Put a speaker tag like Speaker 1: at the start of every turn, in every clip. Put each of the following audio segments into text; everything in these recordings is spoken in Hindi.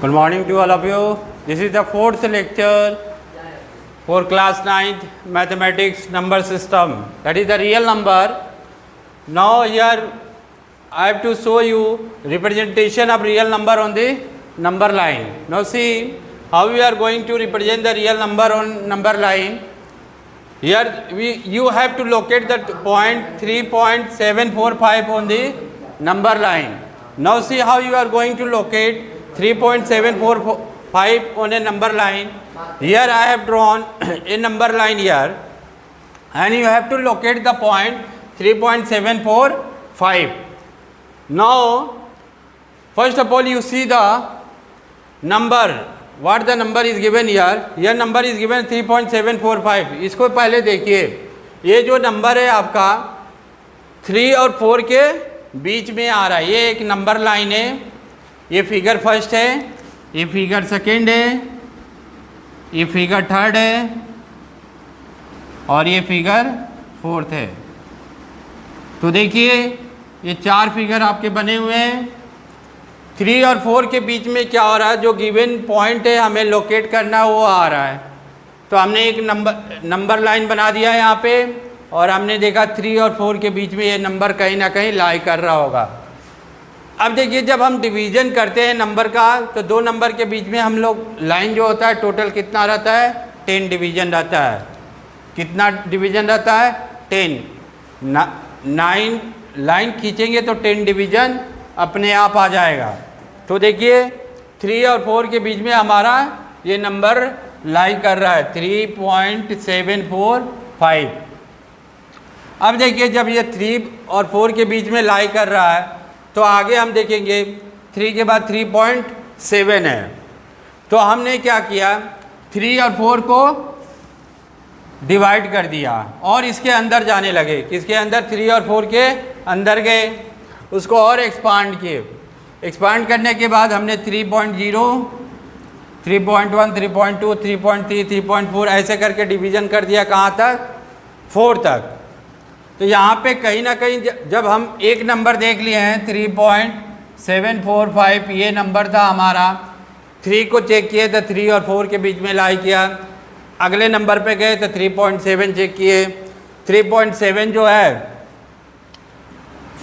Speaker 1: Good morning to all of you. This is the fourth lecture for class 9th mathematics number system. That is the real number. Now here I have to show you representation of real number on the number line. Now see how we are going to represent the real number on number line. Here you have to locate the point 3.745 on the number line. Now see how you are going to locate 3.745 on a number line. Here I have drawn a number line here, and you have to locate the point 3.745. Now first of all you see the number, what the number is given here. Here number is given 3.745. इसको पहले देखिए, ये जो नंबर है आपका 3 और 4 के बीच में आ रहा है, ये एक नंबर लाइन है. ये फिगर फर्स्ट है, ये फिगर सेकेंड है, ये फिगर थर्ड है और ये फिगर फोर्थ है. तो देखिए ये 4 फिगर आपके बने हुए हैं. 3 और 4 के बीच में क्या हो रहा है, जो गिवन पॉइंट है हमें लोकेट करना वो आ रहा है. तो हमने एक नंबर लाइन बना दिया है यहाँ पे, और हमने देखा 3 और 4 के बीच में ये नंबर कहीं ना कहीं लाई कर रहा होगा. अब देखिए जब हम डिवीज़न करते हैं नंबर का, तो 2 नंबर के बीच में हम लोग लाइन जो होता है टोटल कितना रहता है, 10 डिवीज़न रहता है. कितना डिवीज़न रहता है, 10. 9 लाइन खींचेंगे तो 10 डिवीज़न अपने आप आ जाएगा. तो देखिए 3 और 4 के बीच में हमारा ये नंबर लाई कर रहा है 3.745. अब देखिए जब ये 3 और 4 के बीच में लाई कर रहा है, तो आगे हम देखेंगे 3 के बाद 3.7 है. तो हमने क्या किया, 3 और 4 को डिवाइड कर दिया और इसके अंदर जाने लगे. किसके अंदर, 3 और 4 के अंदर गए, उसको और एक्सपांड किए. एक्सपांड करने के बाद हमने 3.0, 3.1, 3.2, 3.3, 3.4 ऐसे करके डिवीज़न कर दिया. कहाँ तक, 4 तक. तो यहाँ पे कहीं ना कहीं जब हम एक नंबर देख लिए हैं 3.745, ये नंबर था हमारा. 3 को चेक किए तो 3 और 4 के बीच में लाई किया. अगले नंबर पे गए तो 3.7 चेक किए. 3.7 जो है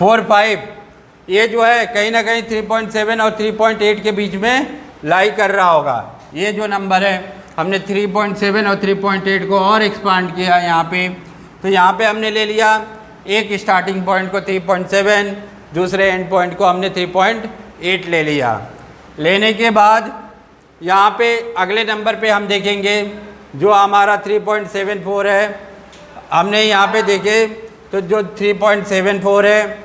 Speaker 1: 45, ये जो है कहीं ना कहीं 3.7 और 3.8 के बीच में लाई कर रहा होगा. ये जो नंबर है हमने 3.7 और 3.8 को और एक्सपांड किया यहाँ पे. तो यहाँ पे हमने ले लिया एक स्टार्टिंग पॉइंट को 3.7, दूसरे एंड पॉइंट को हमने 3.8 ले लिया. लेने के बाद यहाँ पे अगले नंबर पे हम देखेंगे जो हमारा 3.74 है. हमने यहाँ पे देखे तो जो 3.74 है,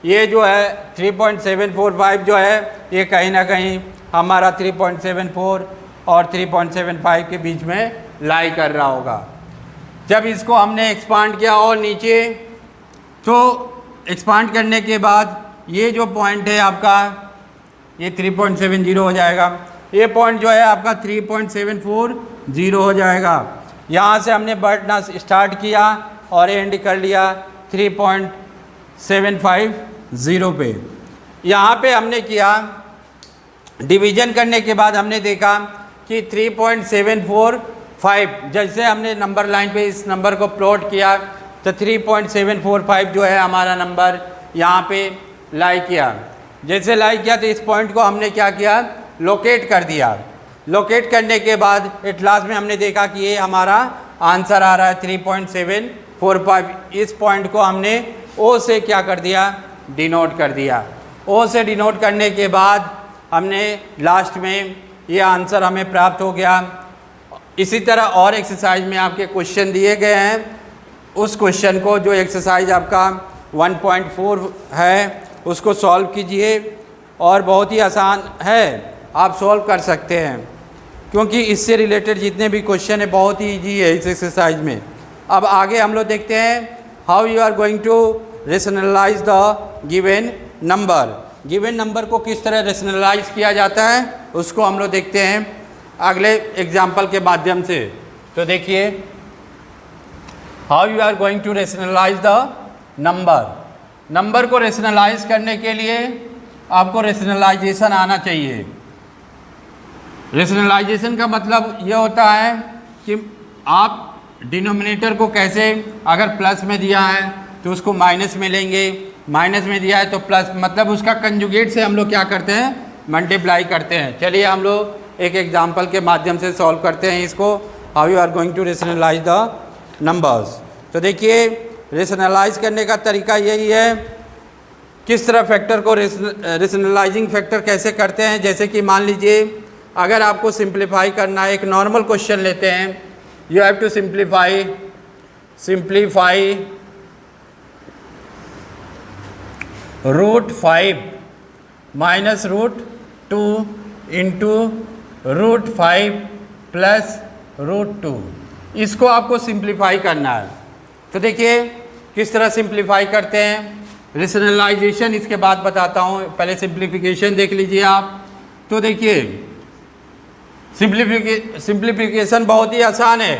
Speaker 1: ये जो है 3.745 जो है ये कहीं ना कहीं हमारा 3.74 और 3.75 के बीच में लाई कर रहा होगा. जब इसको हमने एक्सपांड किया और नीचे, तो एक्सपांड करने के बाद ये जो पॉइंट है आपका ये 3.70 हो जाएगा. ये पॉइंट जो है आपका 3.740 हो जाएगा. यहाँ से हमने बढ़ना स्टार्ट किया और एंड कर लिया 3.750 पे. यहाँ पे हमने किया डिवीज़न करने के बाद हमने देखा कि 3.745, जैसे हमने नंबर लाइन पे इस नंबर को प्लॉट किया तो 3.745 जो है हमारा नंबर यहाँ पे लाई किया. जैसे लाई किया तो इस पॉइंट को हमने क्या किया, लोकेट कर दिया. लोकेट करने के बाद एट लास्ट में हमने देखा कि ये हमारा आंसर आ रहा है 3.745. इस पॉइंट को हमने ओ से क्या कर दिया, डिनोट कर दिया. ओ से डिनोट करने के बाद हमने लास्ट में ये आंसर हमें प्राप्त हो गया. इसी तरह और एक्सरसाइज में आपके क्वेश्चन दिए गए हैं. उस क्वेश्चन को, जो एक्सरसाइज आपका 1.4 है, उसको सॉल्व कीजिए और बहुत ही आसान है, आप सॉल्व कर सकते हैं क्योंकि इससे रिलेटेड जितने भी क्वेश्चन है बहुत ही ईजी है इस एक्सरसाइज में. अब आगे हम लोग देखते हैं how you are going to rationalise the given number. Given number को किस तरह रेशनलाइज किया जाता है उसको हम लोग देखते हैं अगले एग्जाम्पल के माध्यम से. तो देखिए how you are going to rationalise the number. Number को रेशनलाइज करने के लिए आपको रेशनलाइजेशन आना चाहिए. रेशनलाइजेशन का मतलब ये होता है कि आप डिनोमिनेटर को कैसे, अगर प्लस में दिया है तो उसको माइनस में लेंगे, माइनस में दिया है तो प्लस, मतलब उसका कंजुगेट से हम लोग क्या करते हैं, मल्टीप्लाई करते हैं। चलिए हम लोग एक एग्जांपल के माध्यम से सॉल्व करते हैं इसको, how you are going to rationalise the numbers. तो देखिए रेशनलाइज करने का तरीका यही है, किस तरह फैक्टर को रेशनलाइजिंग फैक्टर कैसे करते हैं। जैसे कि मान लीजिए अगर आपको सिंप्लीफाई करना है, एक नॉर्मल क्वेश्चन लेते हैं, you have to simplify √5 minus √2 into √5 plus √2, इसको आपको सिंप्लीफाई करना है। तो देखिए किस तरह सिंप्लीफाई करते हैं, रेशनलाइजेशन इसके बाद बताता हूँ, पहले सिंप्लीफिकेशन देख लीजिए आप। तो देखिए सिंप्लीफिकेशन बहुत ही आसान है,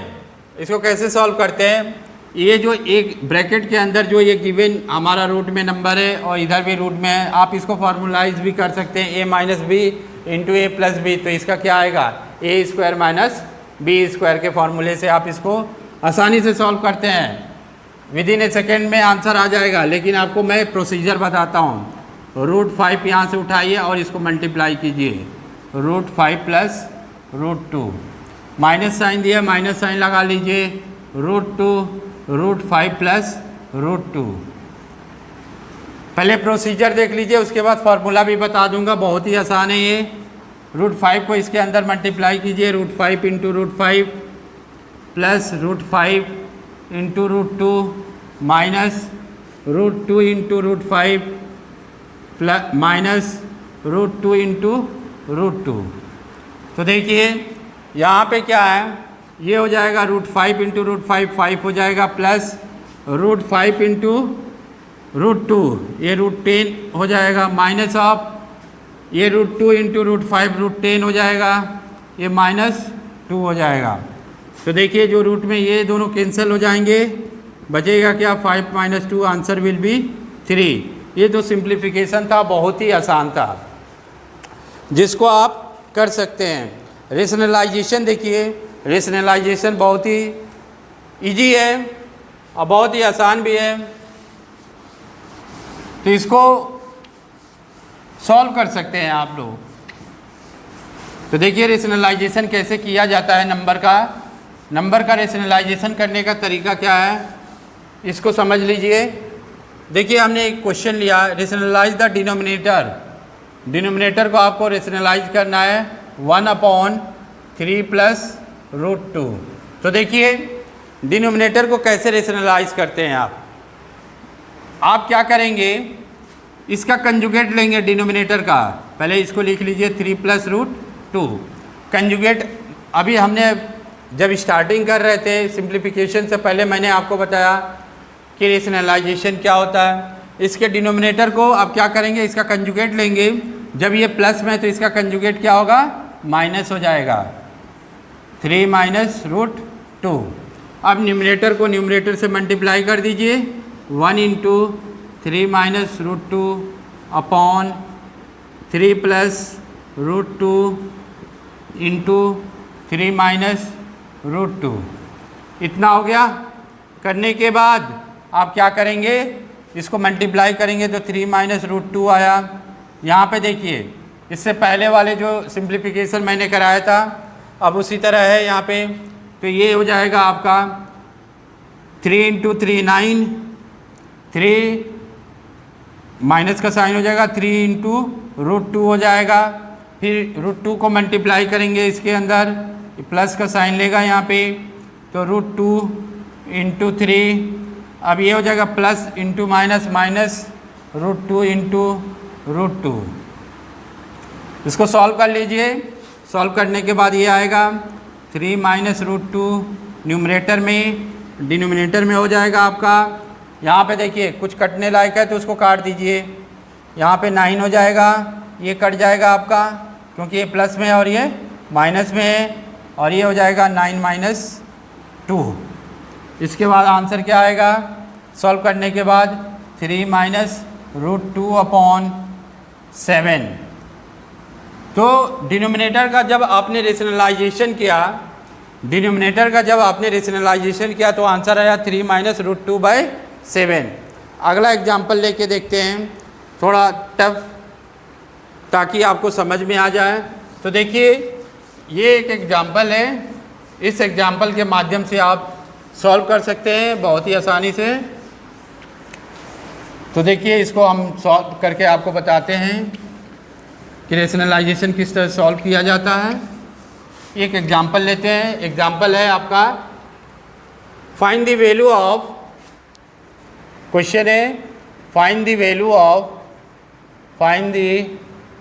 Speaker 1: इसको कैसे सॉल्व करते हैं। ये जो एक ब्रैकेट के अंदर जो ये गिवन हमारा रूट में नंबर है और इधर भी रूट में है, आप इसको फॉर्मुलाइज भी कर सकते हैं, a minus B into A plus B. तो इसका क्या आएगा, A square minus B square के फॉर्मूले से आप इसको आसानी से सॉल्व करते हैं, विद इन ए सेकेंड में आंसर आ जाएगा। लेकिन आपको मैं प्रोसीजर बताता हूँ। √5 यहाँ से उठाइए और इसको मल्टीप्लाई कीजिए, √5 प्लस √2, माइनस साइन दिया, माइनस साइन लगा लीजिए, √2 √5 प्लस √2। पहले प्रोसीजर देख लीजिए, उसके बाद फार्मूला भी बता दूंगा, बहुत ही आसान है ये। √5 को इसके अंदर मल्टीप्लाई कीजिए, √5 into √5 plus √5 into √2 minus √2 into √5 plus minus √2 into √2। तो देखिए यहाँ पे क्या है, ये हो जाएगा √5 इंटू √5 5 हो जाएगा, प्लस √5 इंटू √2 ये √10 हो जाएगा, माइनस ऑफ ये √2 इंटू √5 √10 हो जाएगा, ये -2 हो जाएगा। तो देखिए जो रूट में ये दोनों कैंसिल हो जाएंगे, बचेगा क्या, 5 - 2, आंसर विल बी 3। ये जो सिंप्लीफिकेशन था बहुत ही आसान था, जिसको आप कर सकते हैं। रेशनलाइजेशन देखिए, रेशनलाइजेशन बहुत ही इजी है और बहुत ही आसान भी है, तो इसको सॉल्व कर सकते हैं आप लोग। तो देखिए रेशनलाइजेशन कैसे किया जाता है नंबर का रेशनलाइजेशन करने का तरीका क्या है, इसको समझ लीजिए। देखिए हमने एक क्वेश्चन लिया, रेशनलाइज द डिनोमिनेटर को आपको रेशनलाइज करना है 1/3 प्लस √2। तो देखिए डिनोमिनेटर को कैसे रेशनलाइज करते हैं आप क्या करेंगे, इसका कंजुगेट लेंगे डिनोमिनेटर का। पहले इसको लिख लीजिए 3 प्लस √2 कंजुगेट। अभी हमने जब स्टार्टिंग कर रहे थे सिंप्लीफिकेशन से पहले मैंने आपको बताया कि रेशनलाइजेशन क्या होता है। इसके डिनोमिनेटर को आप क्या करेंगे, इसका कंजुगेट लेंगे। जब ये प्लस में तो इसका कंजुगेट क्या होगा, माइनस हो जाएगा, 3 माइनस √2। अब न्यूमरेटर को न्यूमरेटर से मल्टीप्लाई कर दीजिए, 1 into 3 minus √2 upon 3 plus √2 into 3 minus √2। इतना हो गया। करने के बाद आप क्या करेंगे, इसको मल्टीप्लाई करेंगे तो 3 माइनस √2 आया। यहाँ पे देखिए इससे पहले वाले जो सिंप्लीफिकेशन मैंने कराया था अब उसी तरह है यहाँ पे। तो ये हो जाएगा आपका 3 इंटू 3 9, 3 माइनस का साइन हो जाएगा, 3 इंटू √2 हो जाएगा। फिर √2 को मल्टीप्लाई करेंगे इसके अंदर, प्लस का साइन लेगा यहाँ पे, तो √2 इंटू 3, अब ये हो जाएगा plus into minus, minus √2 into √2। इसको सॉल्व कर लीजिए। सॉल्व करने के बाद ये आएगा 3 माइनस √2 न्यूमरेटर में, डिनोमिनेटर में हो जाएगा आपका। यहाँ पे देखिए कुछ कटने लायक है तो उसको काट दीजिए। यहाँ पे 9 हो जाएगा, ये कट जाएगा आपका क्योंकि ये प्लस में है और ये माइनस में है, और ये हो जाएगा 9 माइनस 2। इसके बाद आंसर क्या आएगा, सॉल्व करने के बाद 3 माइनस √2 अपॉन 7। तो डिनोमिनेटर का जब आपने रेशनलाइजेशन किया तो आंसर आया 3 माइनस रूट 2/7। अगला एग्जाम्पल लेके देखते हैं, थोड़ा टफ, ताकि आपको समझ में आ जाए। तो देखिए ये एक एग्जाम्पल है, इस एग्जाम्पल के माध्यम से आप सॉल्व कर सकते हैं बहुत ही आसानी से। तो देखिए इसको हम सॉल्व करके आपको बताते हैं कि रेशनलाइजेशन किस तरह सॉल्व किया जाता है। एक एग्जाम्पल लेते हैं, एग्जाम्पल है आपका find the value of, question है find the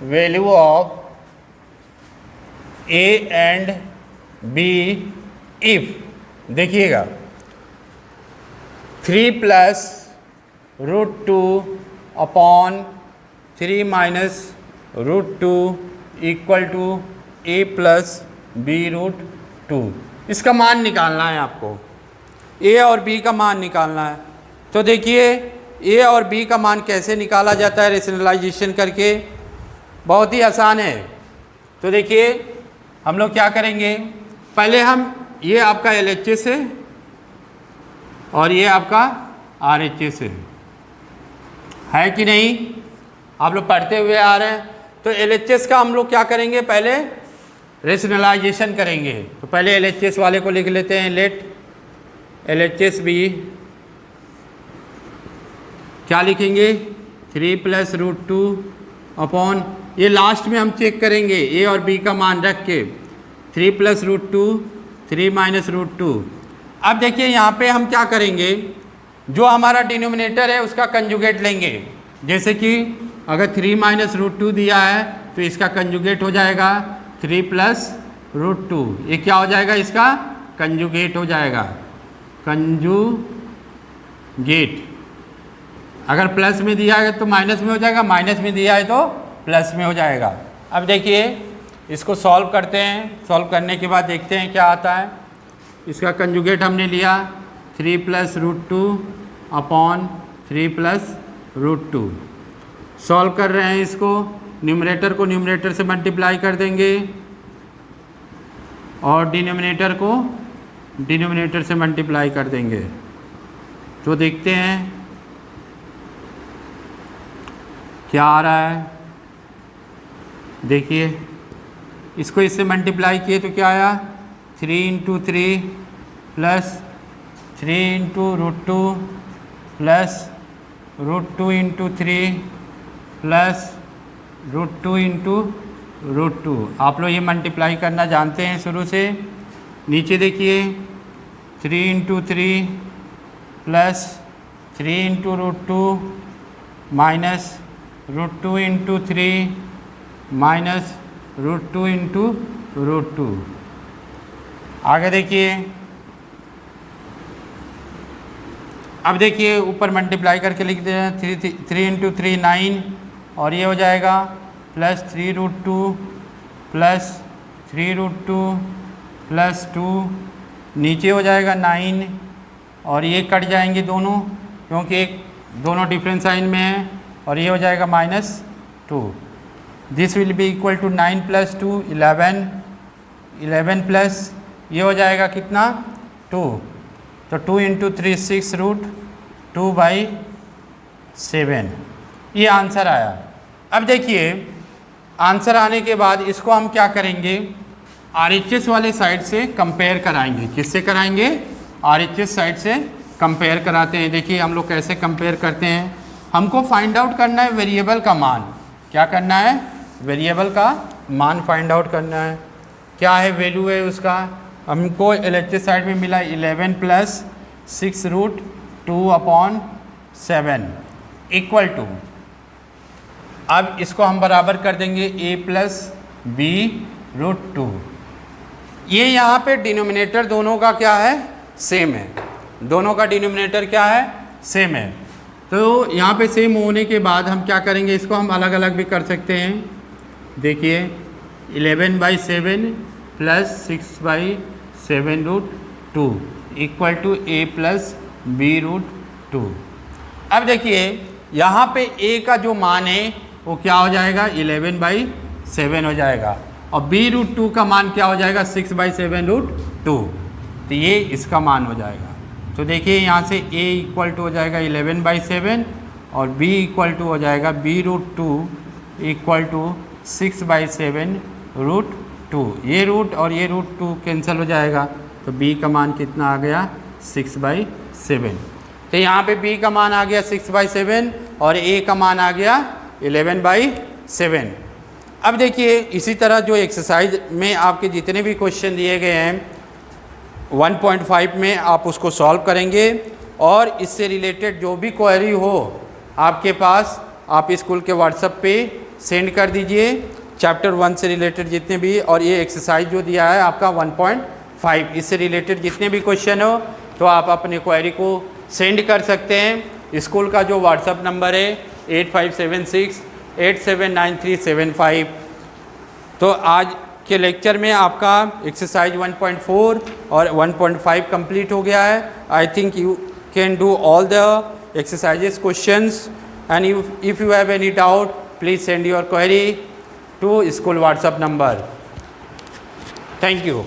Speaker 1: value of a and b if, देखिएगा 3 plus root 2 upon 3 minus root 2 equal to a plus b root 2। इसका मान निकालना है आपको, ए और बी का मान निकालना है। तो देखिए ए और बी का मान कैसे निकाला जाता है रेशनलाइजेशन करके, बहुत ही आसान है। तो देखिए हम लोग क्या करेंगे, पहले हम, ये आपका LHS है और ये आपका RHS है कि नहीं, आप लोग पढ़ते हुए आ रहे हैं। तो LHS का हम लोग क्या करेंगे, पहले रेशनलाइजेशन करेंगे। तो पहले LHS वाले को लिख लेते हैं, लेट LHS बी, क्या लिखेंगे 3 प्लस रूट 2 अपॉन, ये लास्ट में हम चेक करेंगे ए और बी का मान रख के, 3 प्लस रूट 2 3 माइनस रूट 2। अब देखिए यहाँ पे हम क्या करेंगे, जो हमारा डिनोमिनेटर है उसका कंजुगेट लेंगे। जैसे कि अगर 3 माइनस रूट 2 दिया है तो इसका कंजुगेट हो जाएगा 3 प्लस रूट 2। ये क्या हो जाएगा, इसका कंजुगेट हो जाएगा, कंजुगेट। अगर प्लस में दिया है तो माइनस में हो जाएगा, माइनस में दिया है तो प्लस में हो जाएगा। अब देखिए इसको सॉल्व करते हैं, सॉल्व करने के बाद देखते हैं क्या आता है। इसका कंजुगेट हमने लिया 3 plus root 2 upon 3 plus root 2। Solve कर रहे हैं इसको, न्यूमरेटर को न्यूमरेटर से मल्टीप्लाई कर देंगे और डिनोमिनेटर को डिनोमिनेटर से मल्टीप्लाई कर देंगे। तो देखते हैं क्या आ रहा है। देखिए इसको इससे मल्टीप्लाई किए तो क्या आया, 3 into 3 plus 3 into root 2 plus root 2 into 3 plus root 2 into root 2। आप लोग ये मल्टीप्लाई करना जानते हैं शुरू से। नीचे देखिए 3 into 3 plus 3 into root 2 minus root 2 into 3 minus root 2 into root 2। आगे देखिए, अब देखिए ऊपर मल्टीप्लाई करके लिख दे रहे हैं 3 इंटू 3 9, और ये हो जाएगा plus 3 root 2 plus 3 root 2 plus 2, नीचे हो जाएगा 9 और ये कट जाएंगे दोनों, क्योंकि एक दोनों डिफरेंट साइन में है, और ये हो जाएगा -2। This will be equal to 9 plus 2 11, 11 plus ये हो जाएगा कितना 2, तो 2 इंटू 3 6 रूट 2/7, ये आंसर आया। अब देखिए आंसर आने के बाद इसको हम क्या करेंगे, RHS वाले साइड से कंपेयर कराएंगे। किससे कराएंगे, RHS साइड से कंपेयर कराते हैं। देखिए हम लोग कैसे कंपेयर करते हैं, हमको फाइंड आउट करना है वेरिएबल का मान। क्या करना है, वेरिएबल का मान फाइंड आउट करना है। क्या है वैल्यू है उसका, हमको LHS साइड में मिला 11 प्लस 6 रूट 2/7 इक्वल टू, अब इसको हम बराबर कर देंगे a प्लस बी रूट 2। ये यहाँ पे डिनोमिनेटर दोनों का क्या है, सेम है, दोनों का डिनोमिनेटर क्या है, सेम है। तो यहाँ पे सेम होने के बाद हम क्या करेंगे, इसको हम अलग अलग भी कर सकते हैं। देखिए 11/7 plus 6/7 root 2 equal to a plus b root 2। अब देखिए यहाँ पे a का जो मान है वो क्या हो जाएगा 11/7 7 हो जाएगा। और b√2 का मान क्या हो जाएगा? 6/7√2। तो ये इसका मान हो जाएगा। तो देखिए यहाँ से a इक्वल टू हो जाएगा 11/7 और b इक्वल टू हो जाएगा b√2 इक्वल टू 6/7√2। ये रूट और ये √2 कैंसिल हो जाएगा, तो b का मान कितना आ गया? 6/7। तो यहाँ पे b का मान आ गया 6/7 और a का मान आ गया 11/7। अब देखिए इसी तरह जो एक्सरसाइज में आपके जितने भी क्वेश्चन दिए गए हैं 1.5 में आप उसको सॉल्व करेंगे और इससे रिलेटेड जो भी क्वेरी हो आपके पास आप स्कूल के व्हाट्सएप पे सेंड कर दीजिए, चैप्टर 1 से रिलेटेड जितने भी, और ये एक्सरसाइज जो दिया है आपका 1.5 इससे रिलेटेड जितने भी क्वेश्चन हो तो आप अपने क्वेरी को सेंड कर सकते हैं। स्कूल का जो व्हाट्सएप नंबर है 8576879375। तो आज के लेक्चर में आपका एक्सरसाइज 1.4 और 1.5 कंप्लीट हो गया है। I think you can do all the exercises questions, and if you have any doubt please send your query to school WhatsApp number. Thank you.